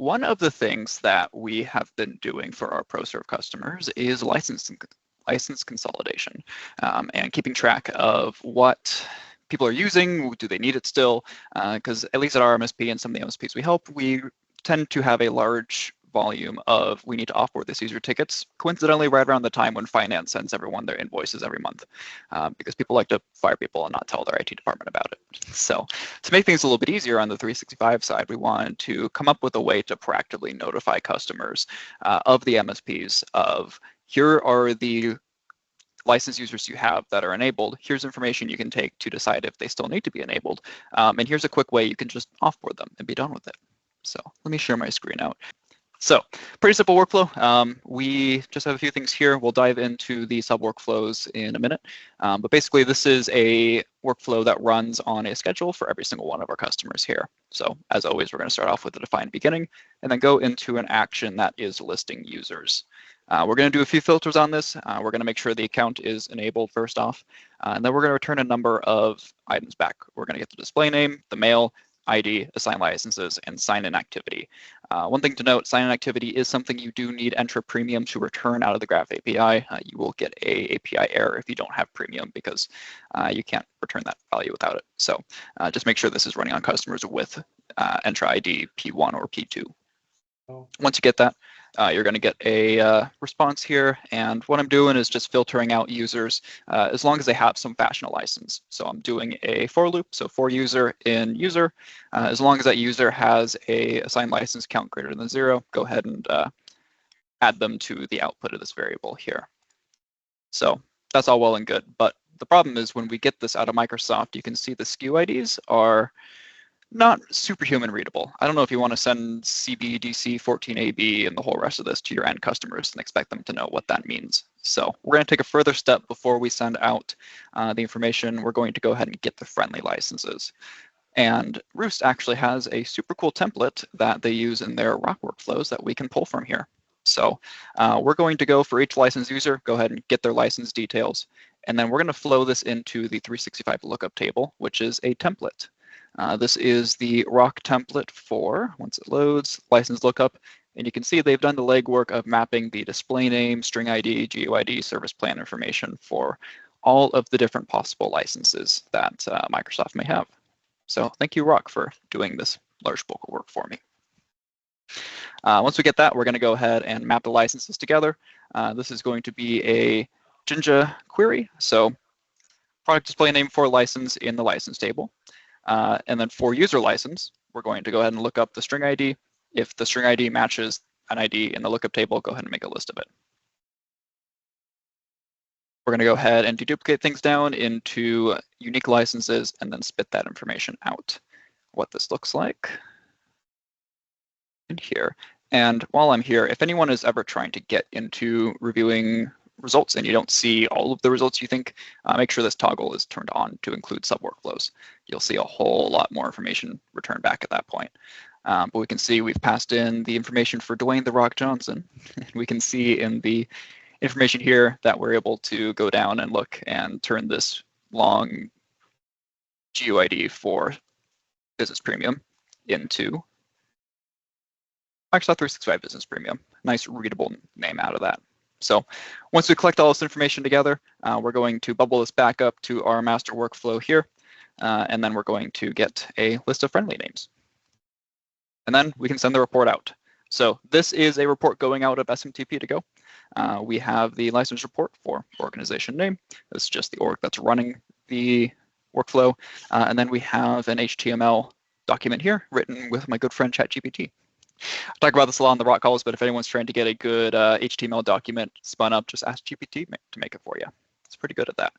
one of the things that we have been doing for our ProServe customers is license consolidation, and keeping track of what people are using. Do they need it still? Because at least at our MSP and some of the MSPs we help, we tend to have a large volume of we need to offboard this user tickets, coincidentally right around the time when finance sends everyone their invoices every month, because people like to fire people and not tell their IT department about it. So to make things a little bit easier on the 365 side, we wanted to come up with a way to proactively notify customers of the MSPs of here are the license users you have that are enabled. Here's information you can take to decide if they still need to be enabled. And here's a quick way you can just offboard them and be done with it. So let me share my screen out. So pretty simple workflow. We just have a few things here. We'll dive into the sub workflows in a minute. But basically, this is a workflow that runs on a schedule for every single one of our customers here. So as always, we're going to start off with a defined beginning and then go into an action that is listing users. We're going to do a few filters on this. We're going to make sure the account is enabled first off, and then we're going to return a number of items back. We're going to get the display name, the mail, ID, assign licenses, and sign-in activity. One thing to note, sign-in activity is something you do need Entra Premium to return out of the Graph API. You will get a API error if you don't have Premium because you can't return that value without it. So just make sure this is running on customers with Entra ID P1 or P2. Once you get that, you're going to get a response here, and what I'm doing is just filtering out users as long as they have some fashion of license. So I'm doing a for loop, so for user in user. As long as that user has a assigned license count greater than 0, go ahead and add them to the output of this variable here. So that's all well and good, but the problem is when we get this out of Microsoft, you can see the SKU IDs are not superhuman readable. I don't know if you want to send CBDC 14AB and the whole rest of this to your end customers and expect them to know what that means. So we're going to take a further step before we send out the information. We're going to go ahead and get the friendly licenses. And Roost actually has a super cool template that they use in their Rock workflows that we can pull from here. So we're going to go for each license user, go ahead and get their license details. And then we're going to flow this into the 365 lookup table, which is a template. This is the Rock template for, once it loads, license lookup. And you can see they've done the legwork of mapping the display name, string ID, GUID, service plan information for all of the different possible licenses that Microsoft may have. So thank you, Rock, for doing this large bulk of work for me. Once we get that, we're going to go ahead and map the licenses together. This is going to be a Jinja query. So product display name for license in the license table. And then for user license, we're going to go ahead and look up the string ID. If the string ID matches an ID in the lookup table, go ahead and make a list of it. We're going to go ahead and deduplicate things down into unique licenses and then spit that information out. What this looks like in here. And while I'm here, if anyone is ever trying to get into reviewing results and you don't see all of the results you think, make sure this toggle is turned on to include sub workflows. You'll see a whole lot more information returned back at that point. But we can see we've passed in the information for Dwayne "The Rock" Johnson. We can see in the information here that we're able to go down and look and turn this long GUID for Business Premium into Microsoft 365 Business Premium. Nice readable name out of that. So once we collect all this information together, we're going to bubble this back up to our master workflow here, and then we're going to get a list of friendly names. And then we can send the report out. So this is a report going out of SMTP to go. We have the license report for organization name. This is just the org that's running the workflow. And then we have an HTML document here written with my good friend ChatGPT. I talk about this a lot on the Rock calls, but if anyone's trying to get a good HTML document spun up, just ask GPT to make it for you. It's pretty good at that.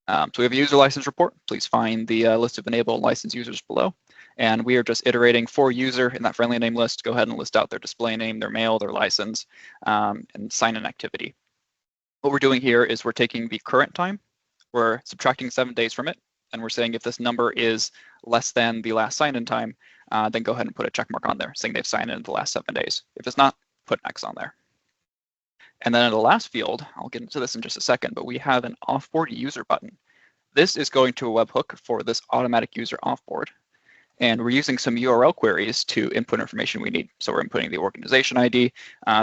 So we have a user license report. Please find the list of enabled license users below. And we are just iterating for user in that friendly name list. Go ahead and list out their display name, their mail, their license, and sign-in activity. What we're doing here is we're taking the current time, we're subtracting 7 days from it, and we're saying if this number is less than the last sign-in time, then go ahead and put a check mark on there saying they've signed in the last 7 days. If it's not, put an X on there. And then in the last field, I'll get into this in just a second, but we have an offboard user button. This is going to a webhook for this automatic user offboard. And we're using some URL queries to input information we need. So we're inputting the organization ID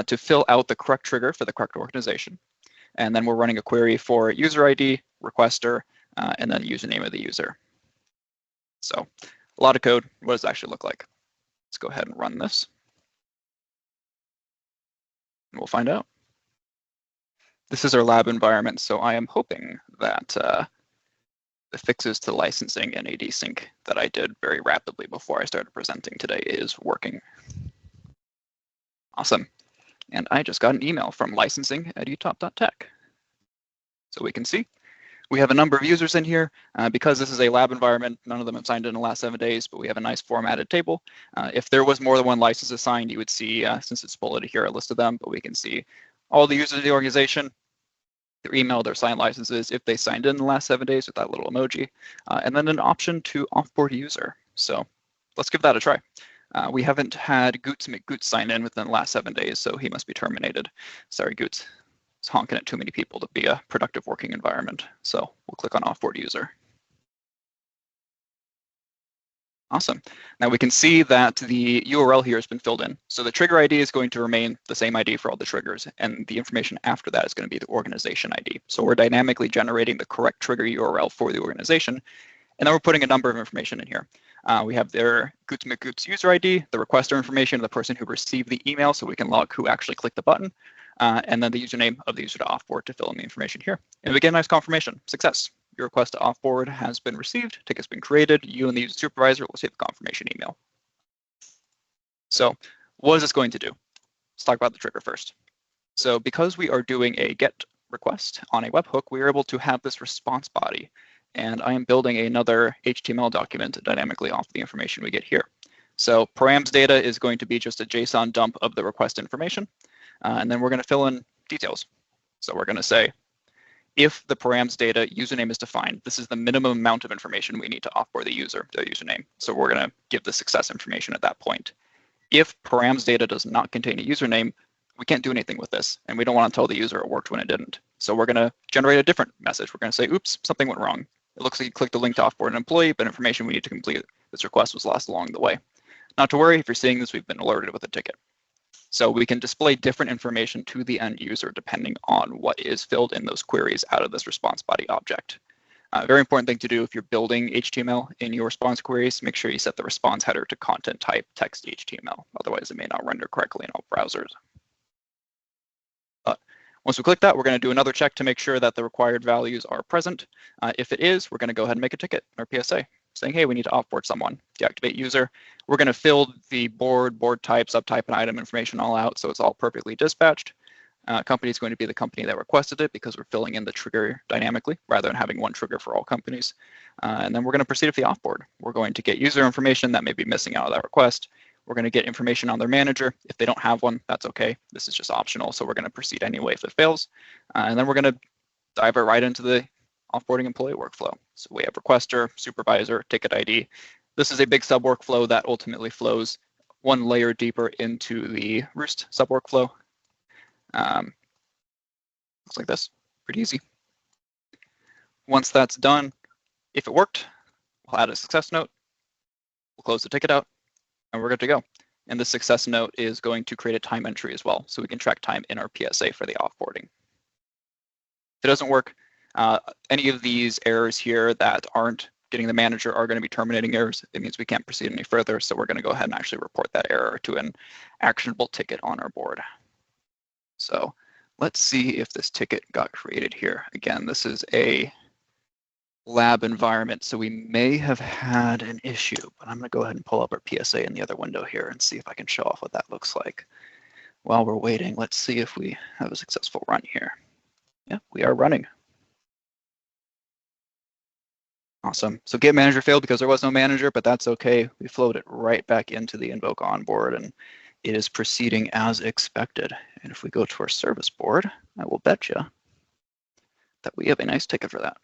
to fill out the correct trigger for the correct organization. And then we're running a query for user ID, requester, and then username of the user. So a lot of code. What does it actually look like? Let's go ahead and run this. And we'll find out. This is our lab environment, so I am hoping that the fixes to licensing and AD sync that I did very rapidly before I started presenting today is working. Awesome. And I just got an email from licensing@utop.tech. So we can see we have a number of users in here. Because this is a lab environment, none of them have signed in the last 7 days, but we have a nice formatted table. If there was more than one license assigned, you would see, since it's bulleted here, a list of them, but we can see all the users of the organization, their email, their signed licenses, if they signed in the last 7 days with that little emoji, and then an option to offboard a user. So let's give that a try. We haven't had Goots make Goots sign in within the last 7 days, so he must be terminated. Sorry, Goots. It's honking at too many people to be a productive working environment. So we'll click on offboard user. Awesome. Now we can see that the URL here has been filled in. So the trigger ID is going to remain the same ID for all the triggers, and the information after that is going to be the organization ID. So we're dynamically generating the correct trigger URL for the organization, and then we're putting a number of information in here. We have their Goots user ID, the requester information of the person who received the email, so we can log who actually clicked the button, and then the username of the user to offboard to fill in the information here. And we get a nice confirmation, success. Your request to offboard has been received, ticket's been created, you and the user supervisor will receive the confirmation email. So what is this going to do? Let's talk about the trigger first. So because we are doing a GET request on a webhook, we are able to have this response body. And I am building another HTML document dynamically off the information we get here. So params data is going to be just a JSON dump of the request information. And then we're going to fill in details. So we're going to say, if the params data username is defined, this is the minimum amount of information we need to offboard the user, the username. So we're going to give the success information at that point. If params data does not contain a username, we can't do anything with this, and we don't want to tell the user it worked when it didn't. So we're going to generate a different message. We're going to say, oops, something went wrong. It looks like you clicked the link to offboard an employee, but information we need to complete this request was lost along the way. Not to worry, if you're seeing this, we've been alerted with a ticket. So we can display different information to the end user depending on what is filled in those queries out of this response body object. Very important thing to do if you're building HTML in your response queries, make sure you set the response header to content type text HTML. Otherwise, it may not render correctly in all browsers. Once we click that, we're going to do another check to make sure that the required values are present. If it is, we're going to go ahead and make a ticket or PSA saying, hey, we need to offboard someone, deactivate user. We're going to fill the board type, subtype, and item information all out so it's all perfectly dispatched. Company is going to be the company that requested it because we're filling in the trigger dynamically rather than having one trigger for all companies. And then we're going to proceed with the offboard. We're going to get user information that may be missing out of that request. We're going to get information on their manager. If they don't have one, that's okay. This is just optional, so we're going to proceed anyway if it fails. And then we're going to dive right into the offboarding employee workflow. So we have requester, supervisor, ticket ID. This is a big sub workflow that ultimately flows one layer deeper into the Roost sub workflow. Looks like this, pretty easy. Once that's done, if it worked, we'll add a success note. We'll close the ticket out, and we're good to go. And the success note is going to create a time entry as well, so we can track time in our PSA for the offboarding. If it doesn't work, any of these errors here that aren't getting the manager are going to be terminating errors. It means we can't proceed any further, so we're going to go ahead and actually report that error to an actionable ticket on our board. So let's see if this ticket got created here. Again, this is a lab environment, so we may have had an issue, but I'm going to go ahead and pull up our PSA in the other window here and see if I can show off what that looks like. While we're waiting, let's see if we have a successful run here. Yeah, we are running. Awesome. So get manager failed because there was no manager, but that's okay. We flowed it right back into the invoke onboard, and it is proceeding as expected. And if we go to our service board, I will bet you that we have a nice ticket for that.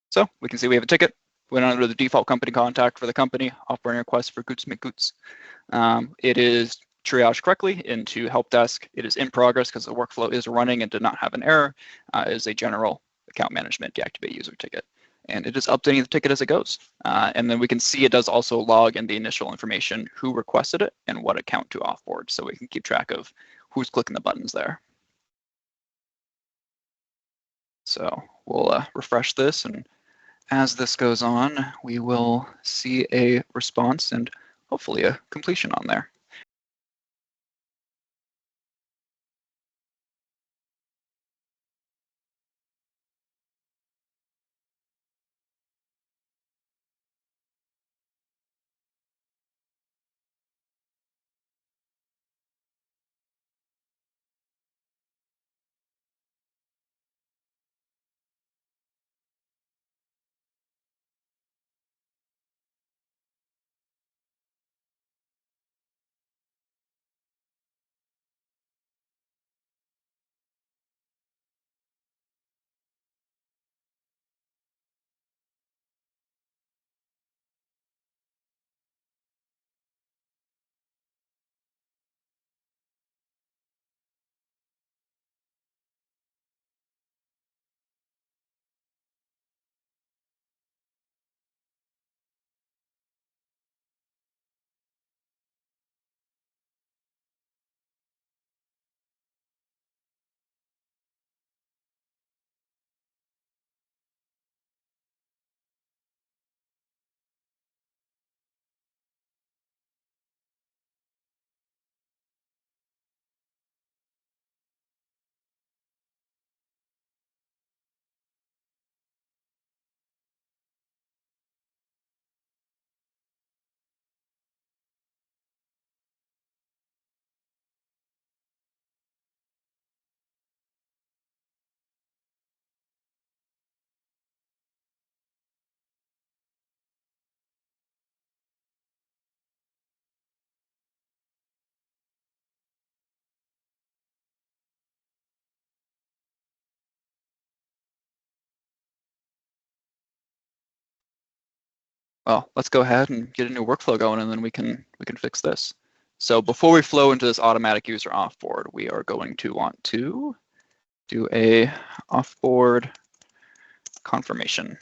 So we can see we have a ticket. We went under the default company contact for the company, offboarding request for Goots McGoots. It is triaged correctly into help desk. It is in progress because the workflow is running and did not have an error. It is a general account management deactivate user ticket. and it is updating the ticket as it goes. And then we can see it does also log in the initial information, who requested it and what account to offboard, so we can keep track of who's clicking the buttons there. So we'll refresh this, and as this goes on, we will see a response and hopefully a completion on there. Well, let's go ahead and get a new workflow going, and then we can fix this. So before we flow into this automatic user offboard, we are going to want to do a offboard confirmation.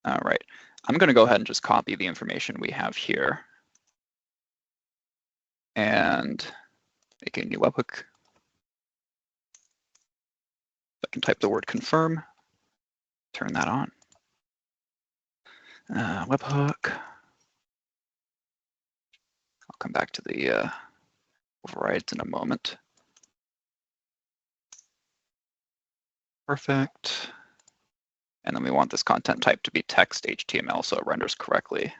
All right, I'm going to go ahead and just copy the information we have here and make a new webhook. I can type the word confirm, turn that on. Webhook. I'll come back to the overrides in a moment. Perfect. And then we want this content type to be text HTML so it renders correctly.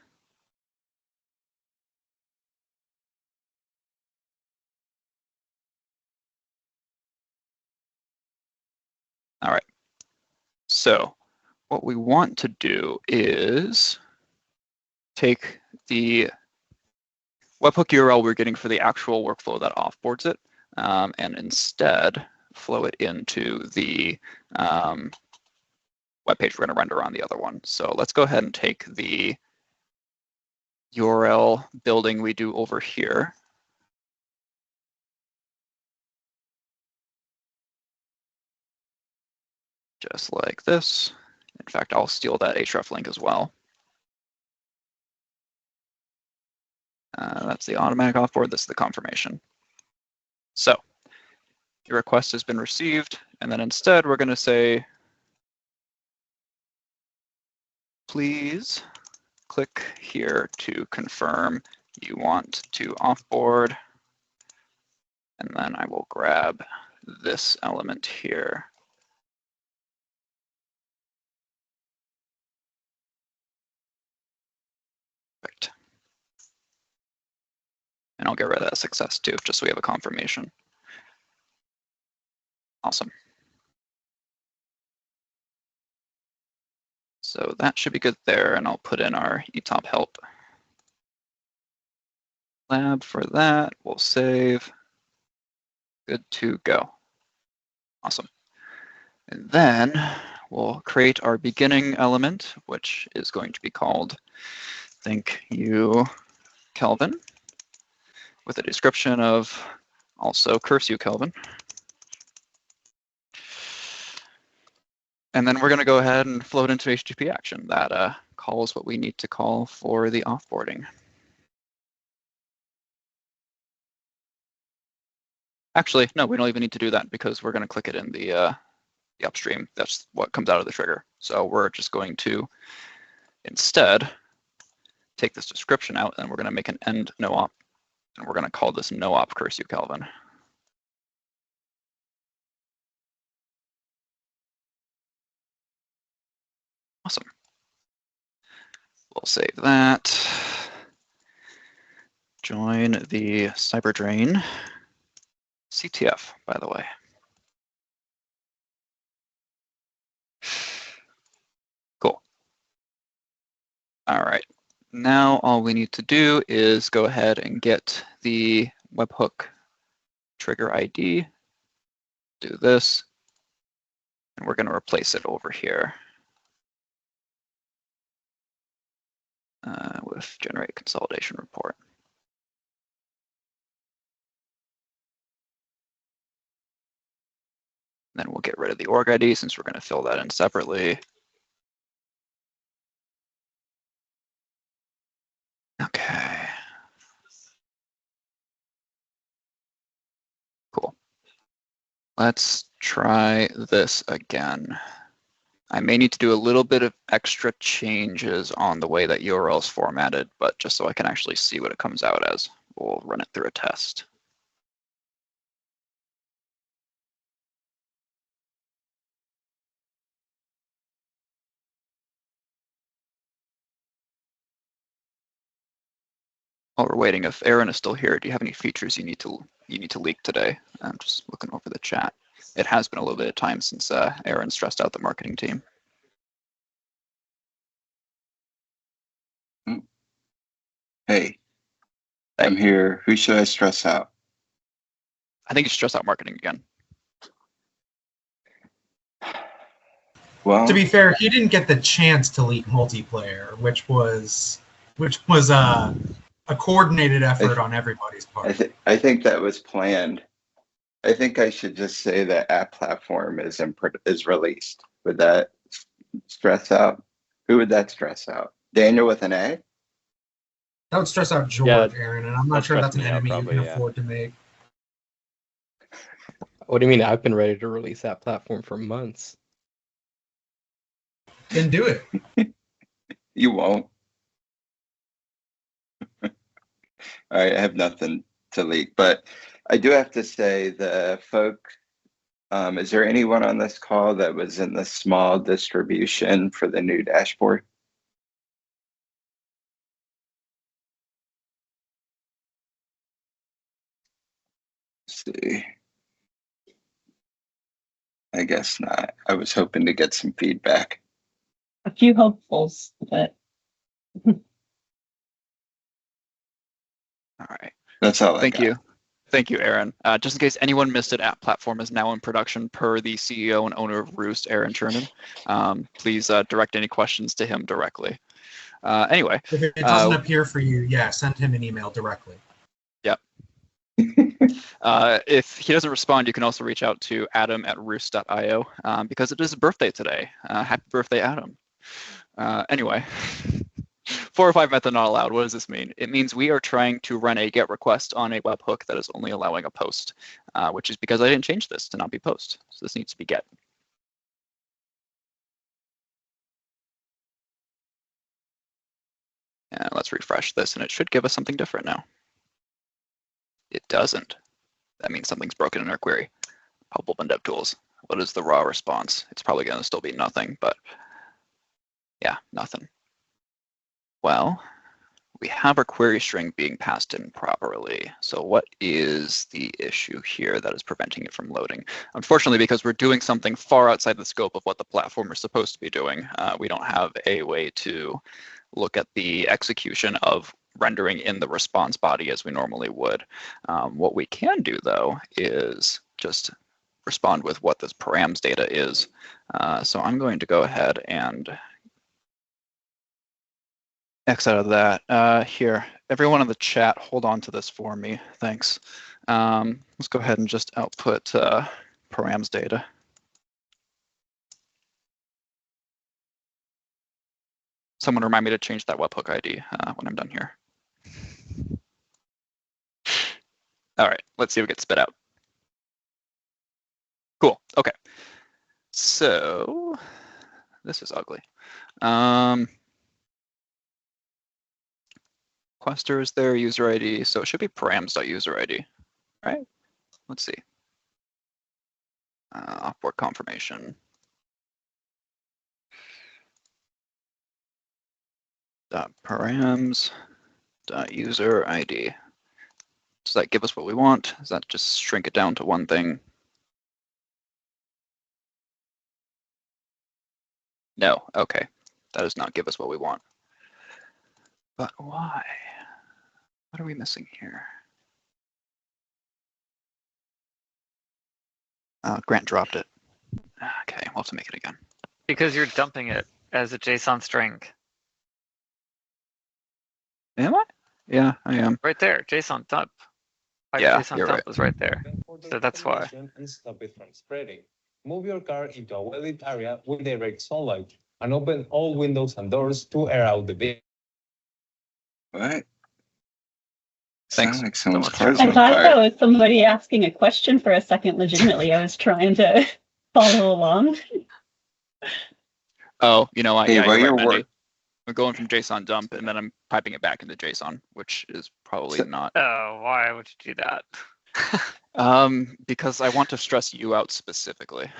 All right. So what we want to do is take the webhook URL we're getting for the actual workflow that offboards it, and instead flow it into the web page we're going to render on the other one. So let's go ahead and take the URL building we do over here. Just like this. In fact, I'll steal that href link as well. That's the automatic offboard. This is the confirmation. So your request has been received, and then instead we're going to say, please click here to confirm you want to offboard. And then I will grab this element here. Perfect. And I'll get rid of that success too, just so we have a confirmation. Awesome. So that should be good there, and I'll put in our etop help lab for that. We'll save. Good to go. Awesome. And then we'll create our beginning element, which is going to be called Thank You, Kelvin, with a description of also curse you, Kelvin. And then we're going to go ahead and float into HTTP action that calls what we need to call for the offboarding. Actually, no, we don't even need to do that because we're going to click it in the upstream. That's what comes out of the trigger. So we're just going to instead take this description out, and we're going to make an end no op, and we're going to call this no op curse you Calvin. Awesome. We'll save that. Join the cyber drain. CTF, by the way. Cool. All right. Now all we need to do is go ahead and get the webhook trigger ID. Do this, and we're going to replace it over here with generate consolidation report. Then we'll get rid of the org ID since we're going to fill that in separately. Okay. Cool. Let's try this again. I may need to do a little bit of extra changes on the way that URL is formatted, but just so I can actually see what it comes out as, we'll run it through a test. While we're waiting, if Aaron is still here, do you have any features you need to leak today? I'm just looking over the chat. It has been a little bit of time since Aaron stressed out the marketing team. Hey, I'm here. Who should I stress out? I think you should stress out marketing again. Well, to be fair, he didn't get the chance to leak multiplayer, which was a coordinated effort on everybody's part. I think that was planned. I think I should just say that app platform is released. Would that stress out? Who would that stress out? Daniel with an A? That would stress out George, Aaron, and I'm not sure that's an enemy you can afford to make. What do you mean? I've been ready to release that platform for months. Then do it. You won't. All right, I have nothing to leak, but I do have to say the folk, is there anyone on this call that was in the small distribution for the new dashboard? Let's see. I guess not. I was hoping to get some feedback. A few hopefuls, but All right. That's all. Thank you. Thank you, Aaron. Just in case anyone missed it, app platform is now in production per the CEO and owner of Roost, Aaron Chernin. Please direct any questions to him directly. Anyway. If it doesn't appear for you, yeah, send him an email directly. Yep. If he doesn't respond, you can also reach out to adam@roost.io because it is his birthday today. Happy birthday, Adam. Anyway. 4 or 5 method not allowed. What does this mean? It means we are trying to run a GET request on a webhook that is only allowing a post, which is because I didn't change this to not be post. So this needs to be GET. And let's refresh this, and it should give us something different now. It doesn't. That means something's broken in our query. Pop open DevTools. What is the raw response? It's probably going to still be nothing, but yeah, nothing. Well, we have our query string being passed in properly. So what is the issue here that is preventing it from loading? Unfortunately, because we're doing something far outside the scope of what the platform is supposed to be doing, we don't have a way to look at the execution of rendering in the response body as we normally would. What we can do, though, is just respond with what this params data is. So I'm going to go ahead and X out of that. Here, everyone in the chat, hold on to this for me. Thanks. Let's go ahead and just output params data. someone remind me to change that webhook ID when I'm done here. All right, let's see if it gets spit out. Cool, okay. So this is ugly. Requester is there, user ID, so it should be params.user ID, right? Let's see. Offboard confirmation. Params.user ID. Does that give us what we want? Does that just shrink it down to one thing? No, okay. That does not give us what we want. But why? What are we missing here? Grant dropped it. Okay, we'll have to make it again. Because you're dumping it as a JSON string. Am I? Yeah, I am. Right there, JSON dump. Yeah, JSON you're dump right. was right there. So that's why. And stop it from spreading. Move your car into a well-lit area with direct sunlight and open all windows and doors to air out the vehicle. What? Thanks. Sound like someone's Someone's car's I on thought that fire. was somebody asking a question for a second. Legitimately, I was trying to follow along. Oh, you know what? Hey, Yeah, while you're you're right, Mendy. work, I'm going from JSON dump and then I'm piping it back into JSON, which is probably So- not. Oh, why would you do that? Because I want to stress you out specifically.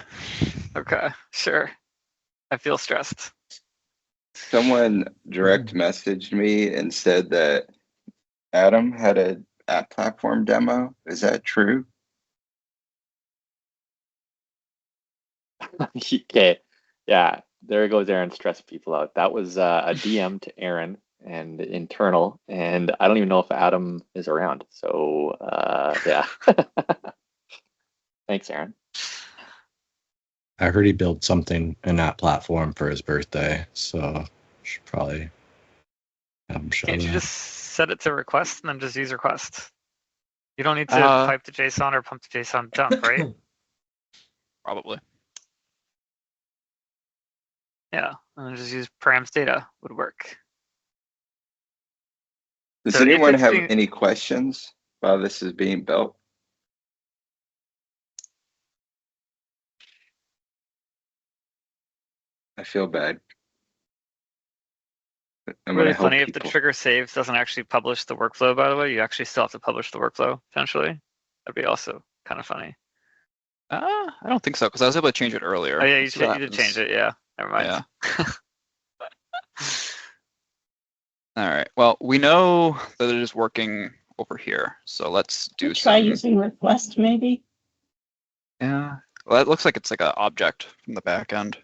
Okay, sure. I feel stressed. someone direct messaged me and said that Adam had a app platform demo. Is that true? Okay, yeah, there goes Aaron stressing people out. That was a DM to Aaron and internal, and I don't even know if Adam is around. So yeah, thanks, Aaron. I heard he built something in that platform for his birthday, so should probably have him show Can't you that. just set it to request and then just use request? You don't need to pipe to JSON or pump to JSON dump, right? Probably. Yeah, and then just use params data would work. Does So if anyone it's have being- any questions while this is being built? I feel bad. I'm Really gonna help funny if the people. trigger saves doesn't actually publish the workflow, by the way, you actually still have to publish the workflow, potentially. That'd be also kind of funny. I don't think so, because I was able to change it earlier. Oh yeah, you Let's see what did change happens. it, yeah. Never mind. Yeah. All right. Well, we know that it is working over here, so let's do Try some. using request, maybe. Yeah. Well, it looks like it's like an object from the back end.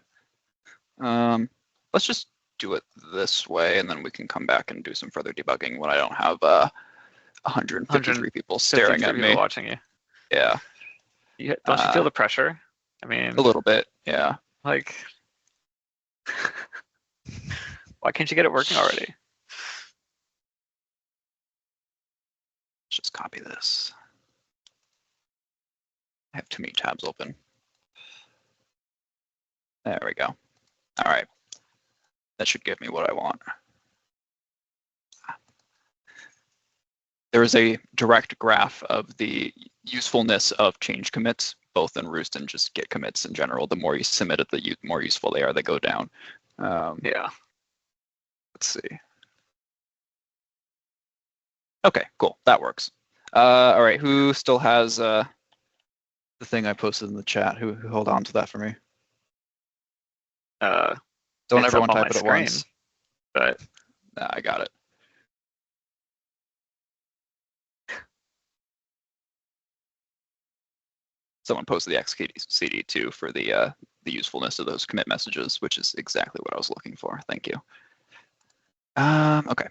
Let's just do it this way, and then we can come back and do some further debugging when I don't have 153 people staring 53 at people me. watching you. Yeah, Don't you feel the pressure? I mean, a little bit. Yeah. like, why can't you get it working already? Let's just copy this. I have too many tabs open. There we go. All right. That should give me what I want. There is a direct graph of the usefulness of change commits, both in Roost and just Git commits in general. The more you submit it, the more useful they are. They go down. Yeah. Let's see. Okay, cool. That works. All right. Who still has the thing I posted in the chat? Who held on to that for me? Don't It's everyone up on type it my at screen, once. but Nah, I got it. Someone posted the XKCD too for the usefulness of those commit messages, which is exactly what I was looking for. Thank you. Okay.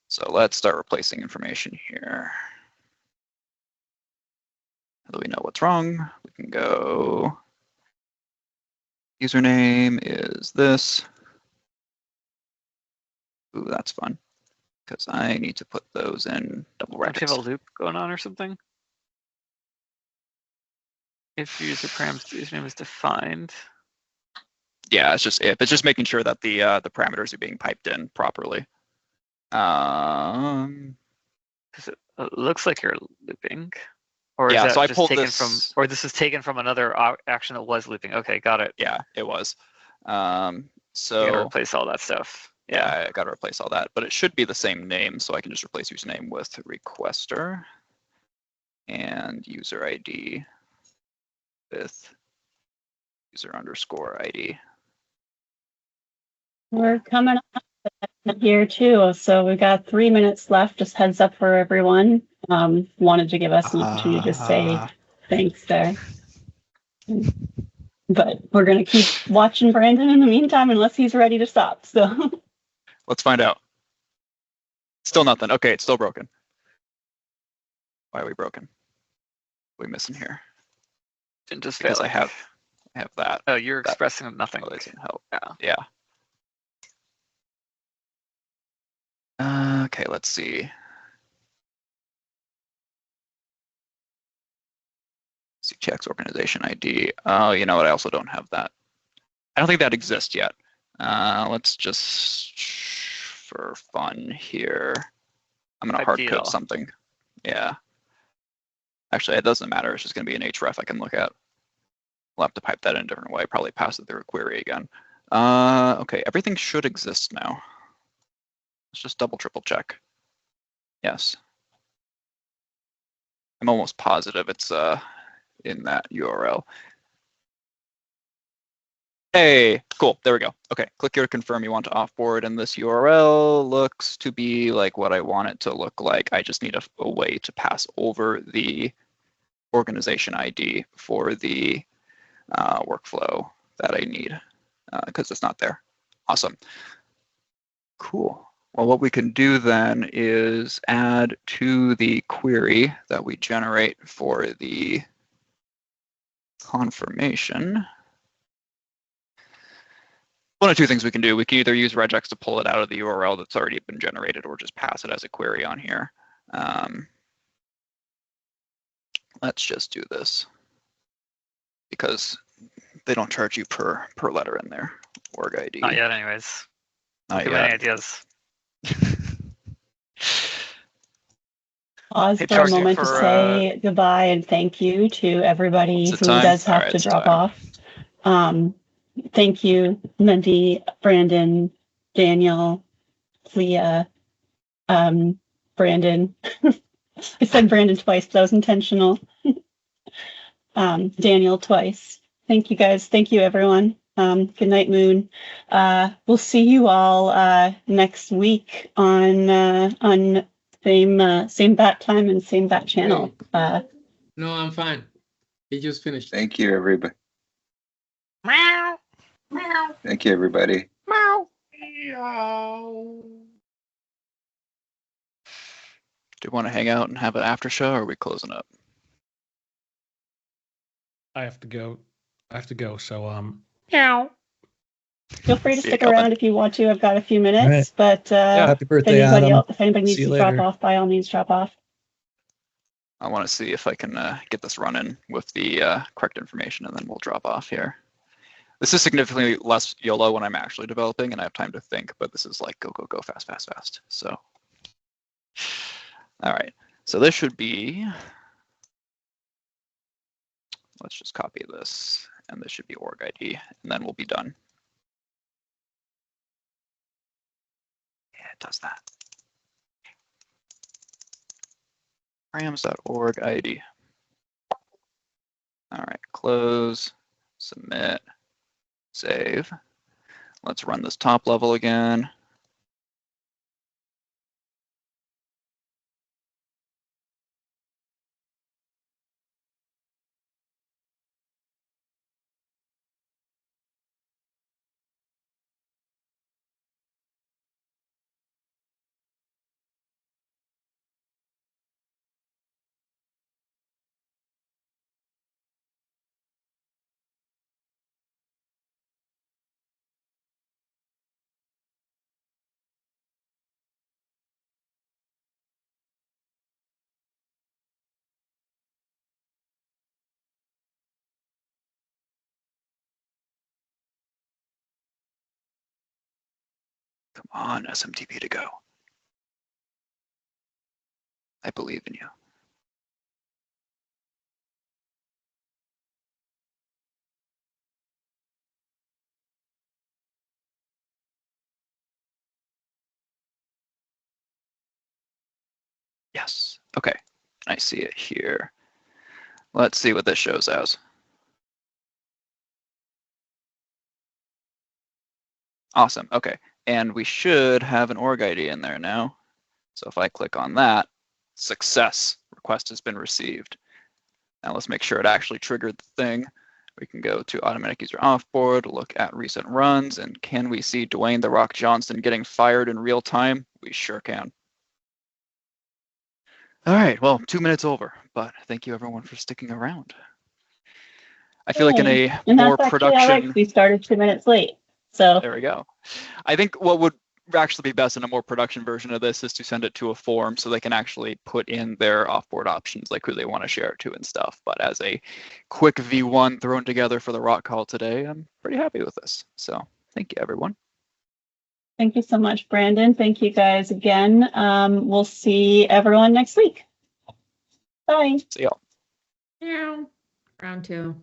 So let's start replacing information here. Now that we know what's wrong, we can go. Username is this. Ooh, that's fun, because I need to put those in double don't you brackets. have a loop going on or something? If user params username is defined. Yeah, it's just if. It's just making sure that the parameters are being piped in properly. It looks like you're looping. Or is Yeah, that so I just pulled taken this from, or this is taken from another action that was looping? Okay, got it. Yeah, it was. You gotta So replace all that stuff. yeah, I got to replace all that, but it should be the same name, so I can just replace username with requester and user ID with user underscore ID. We're coming up here too, so we've got 3 minutes left. Just heads up for everyone. Wanted to give us an opportunity to say thanks there. But we're gonna keep watching Brandon in the meantime, unless he's ready to stop. So Let's find out. Still nothing. Okay, it's still broken. Why are we broken? What are we missing here? Didn't just Because fail. I have that. Oh, you're expressing nothing. Oh, that doesn't help. Yeah. Yeah. Okay, let's see. See checks organization ID. Oh, you know what? I also don't have that. I don't think that exists yet. Let's just, for fun here, I'm gonna hard code something. Yeah. Actually, it doesn't matter. It's just gonna be an href I can look at. We'll have to pipe that in a different way. Probably pass it through a query again. Okay, everything should exist now. Let's just double, triple check. Yes. I'm almost positive it's in that URL. Hey, cool, there we go. Okay, click here to confirm you want to offboard, and this URL looks to be like what I want it to look like. I just need a way to pass over the organization ID for the workflow that I need, because it's not there. Awesome. Cool. Well, what we can do then is add to the query that we generate for the confirmation. One of two things we can do. We can either use regex to pull it out of the URL that's already been generated, or just pass it as a query on here. Let's just do this because they don't charge you per letter in there. Org ID. Not yet, anyways. Not Too yet. many ideas. pause Hey, for a charging moment to for, say goodbye and thank you to everybody Is it who time? does have All right, to it's drop time. off. Thank you, Mindy, Brandon, Daniel, Leah, Brandon. I said Brandon twice, but that was intentional. Daniel twice. Thank you guys. Thank you, everyone. Good night, Moon. We'll see you all next week on same bat time and same bat channel. No, I'm fine. He just finished. Thank you, everybody. Meow. Meow. Thank you, everybody. Meow. Do you want to hang out and have an after show, or are we closing up? I have to go. So Meow. Feel free to See you, stick Kelvin. around if you want to. I've got a few minutes, All right. but Happy if birthday, anybody Adam. else, if anybody needs See you to drop later. off, by all means, drop off. I want to see if I can get this running with the correct information, and then we'll drop off here. This is significantly less YOLO when I'm actually developing and I have time to think, but this is like go, go, go, fast, fast, fast. So, all right. So this should be, let's just copy this, and this should be org ID, and then we'll be done. Yeah, it does that. Rams.org ID. All right, close, submit, save. Let's run this top level again. Come on, SMTP to go. I believe in you. Yes. Okay. I see it here. Let's see what this shows as. Awesome. Okay. And we should have an org ID in there now. So if I click on that, success, request has been received. Now let's make sure it actually triggered the thing. We can go to automatic user offboard, look at recent runs, and can we see Dwayne "The Rock" Johnson getting fired in real time? We sure can. All right, well, 2 minutes over, but thank you everyone for sticking around. I feel like in a And more that's actually all right, 'cause production, we started 2 minutes late. So there we go. I think what would actually be best in a more production version of this is to send it to a form so they can actually put in their offboard options, like who they want to share it to and stuff. But as a quick V1 thrown together for the rock call today, I'm pretty happy with this. So thank you, everyone. thank you so much, Brandon. Thank you guys again. We'll see everyone next week. Bye. See y'all. Meow. Round 2.